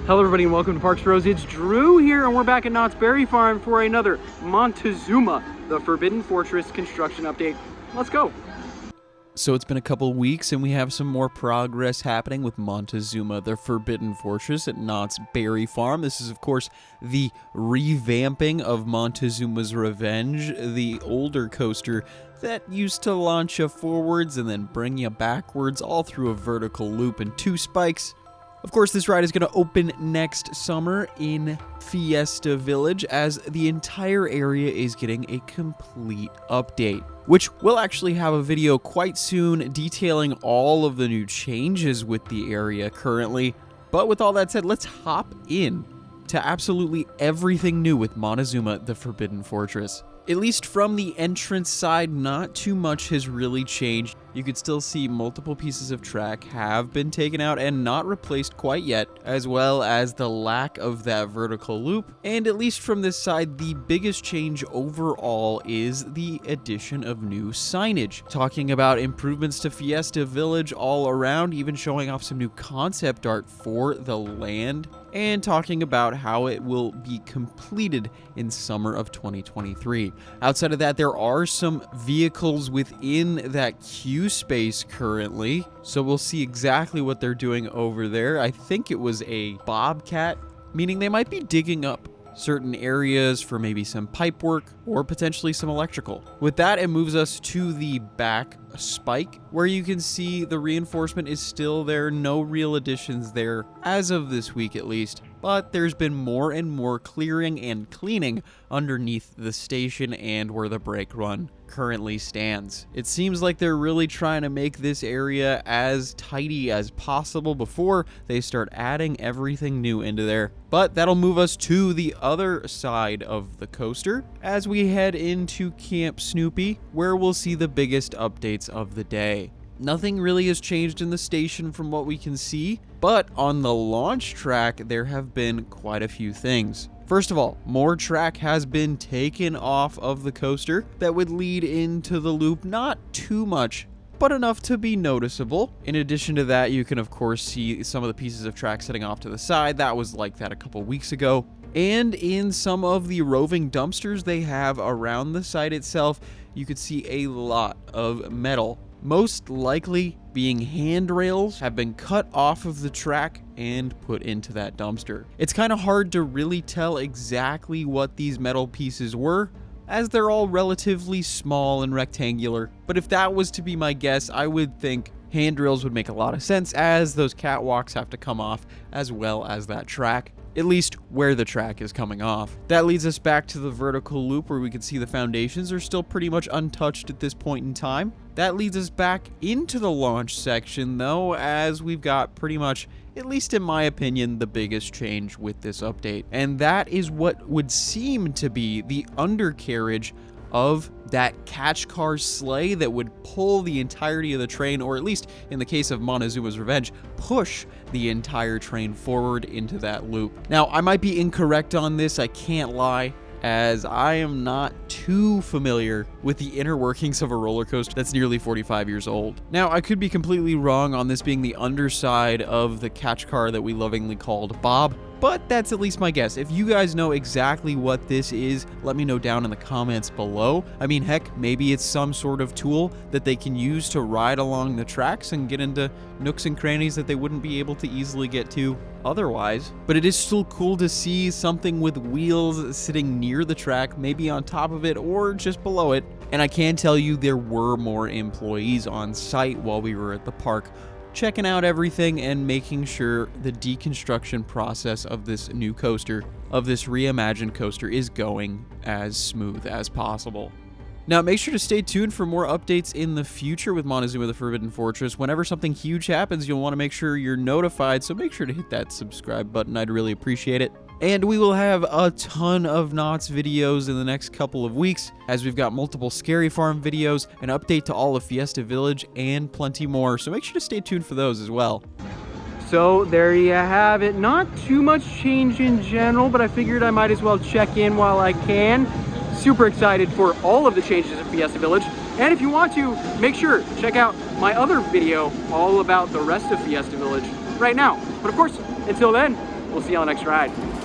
Hello everybody and welcome to Parks Bros. It's Drew here and we're back at Knott's Berry Farm for another MonteZOOMa, the Forbidden Fortress construction update. Let's go. So it's been a couple weeks and we have some more progress happening with MonteZOOMa, the Forbidden Fortress at Knott's Berry Farm. This is of course the revamping of MonteZOOMa's Revenge, the older coaster that used to launch you forwards and then bring you backwards all through a vertical loop and 2 spikes. Of course, this ride is going to open next summer in Fiesta Village as the entire area is getting a complete update, which we'll actually have a video quite soon detailing all of the new changes with the area currently. But with all that said, let's hop in to absolutely everything new with MonteZOOMa, the Forbidden Fortress. At least from the entrance side, not too much has really changed. You could still see multiple pieces of track have been taken out and not replaced quite yet, as well as the lack of that vertical loop. And at least from this side, the biggest change overall is the addition of new signage. Talking about improvements to Fiesta Village all around, even showing off some new concept art for the land, and talking about how it will be completed in summer of 2023. Outside of that, there are some vehicles within that queue space currently, so we'll see exactly what they're doing over there. I think it was a bobcat, meaning they might be digging up certain areas for maybe some pipe work or potentially some electrical. With that, it moves us to the back spike where you can see the reinforcement is still there. No real additions there as of this week at least, but there's been more and more clearing and cleaning underneath the station and where the brake run currently stands. It seems like they're really trying to make this area as tidy as possible before they start adding everything new into there. But that'll move us to the other side of the coaster as we head into Camp Snoopy, where we'll see the biggest updates of the day. Nothing really has changed in the station from what we can see, but on the launch track there have been quite a few things. First of all, more track has been taken off of the coaster that would lead into the loop. Not too much, but enough to be noticeable. In addition to that, you can of course see some of the pieces of track sitting off to the side. That was like that a couple weeks ago. And in some of the roving dumpsters they have around the site itself, you could see a lot of metal. Most likely being handrails have been cut off of the track and put into that dumpster. It's kind of hard to really tell exactly what these metal pieces were, as they're all relatively small and rectangular. But if that was to be my guess, I would think handrails would make a lot of sense, as those catwalks have to come off as well as that track, at least where the track is coming off. That leads us back to the vertical loop where we can see the foundations are still pretty much untouched at this point in time. That leads us back into the launch section though, as we've got pretty much, at least in my opinion, the biggest change with this update. And that is what would seem to be the undercarriage of that catch car sleigh that would pull the entirety of the train, or at least in the case of MonteZOOMa's Revenge, push the entire train forward into that loop. Now, I might be incorrect on this, I can't lie, as I am not too familiar with the inner workings of a roller coaster that's nearly 45 years old. Now, I could be completely wrong on this being the underside of the catch car that we lovingly called Bob, but that's at least my guess. If you guys know exactly what this is, let me know down in the comments below. I mean, heck, maybe it's some sort of tool that they can use to ride along the tracks and get into nooks and crannies that they wouldn't be able to easily get to otherwise. But it is still cool to see something with wheels sitting near the track, maybe on top of it or just below it. And I can tell you there were more employees on site while we were at the park, checking out everything and making sure the deconstruction process of this new coaster, of this reimagined coaster, is going as smooth as possible. Now, make sure to stay tuned for more updates in the future with MonteZOOMa the Forbidden Fortress. Whenever something huge happens, you'll want to make sure you're notified, so make sure to hit that subscribe button. I'd really appreciate it. And we will have a ton of Knott's videos in the next couple of weeks, as we've got multiple Scary Farm videos, an update to all of Fiesta Village, and plenty more. So make sure to stay tuned for those as well. So there you have it. Not too much change in general, but I figured I might as well check in while I can. Super excited for all of the changes at Fiesta Village. And if you want to, make sure to check out my other video all about the rest of Fiesta Village right now. But of course, until then, We'll see you on the next ride.